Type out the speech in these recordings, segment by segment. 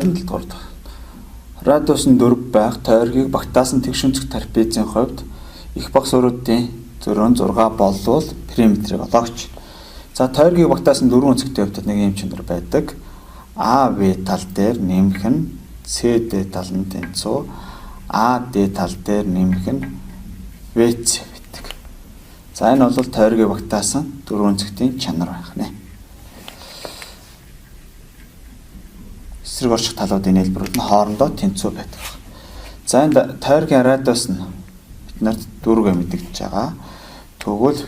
27 дугаар. Радиус нь 4 байх тойргийг багтаасан тэгшүнцэг трапезийн хувьд их багс өрөөдийн зөрөө 6 болвол периметрийг олоогч. За тойргийг багтаасан 4 өнцөгтэй хувьд нэг юм чанар байдаг. АВ тал дээр нэмэх нь СД тал нь тэнцүү, АД тал дээр нэмэх нь ВЦ байдаг. За энэ бол тойргийг багтаасан 4 өнцөгтийн чанар байх нэ. Эсрэг орчих талуудын нийлбэрүүд нь хоорондоо тэнцүү байдаг. За энэ тойргийн радиус нь биднэрт дүүргээ мэдэгдэж байгаа. Тэгвэл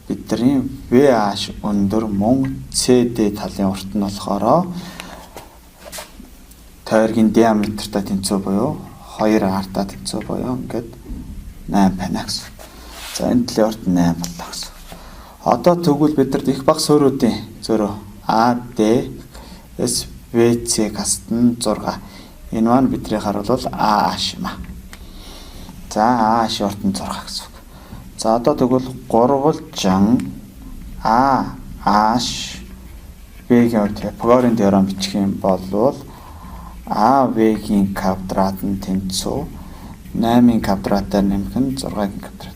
бидний VH өндөр мөн CD талын урт нь болохоор тойргийн диаметртай тэнцүү буюу 2 артаа тэнцүү буюу ингээд 8 байна гэсэн. За энэ талын урт 8 боллоо гэсэн. Одоо тэгвэл бидэрт их багс өрөөдийн зөрөө AD SVC каст нь 6. Энэ маань бидний харуулвал AH юм аа. За AH урт нь 6 гэсэн. За одоо тэгвэл гурвалжин AH V-ийн Pythagorean теорем бичих юм бол AV-ийн квадрат нь тэнцүү 8-ийн квадратаар нэмэх нь 6-ийн квадрат.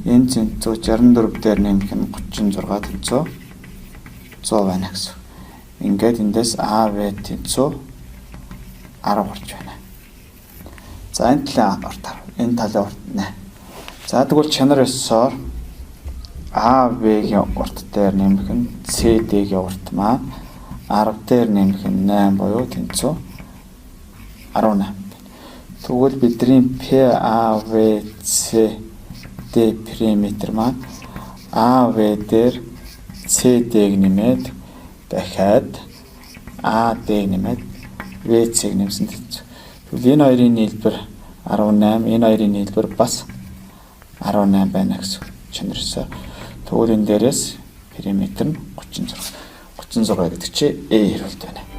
Энэ тэнцүү 64 дээр нэмэх нь 36 тэнцүү 100 байна гэсэн. Ингээд эндээс AV тэнцүү 10 гарч байна. За энэ талын урт энэ талын урт нэ. За тэгвэл чанар 9-оор AV-ийн урт дээр нэмэх нь CD-ийн урт маань 10 дээр нэмэх нь 8 буюу тэнцүү 18. Тэгвэл бидний PAVCD периметр маань AV дээр CD-г нэмээд дахиад AD нэмээд VC-г нэмсэн тэнцүү. Тэгвэл энэ хоёрын нийлбэр 18, энэ хоёрын нийлбэр бас 18 байна гэсэн чанарсаа. Тэгвэл энэ дээрээс периметр нь 36. 36 гэдэг чи A хэрүүлт байна.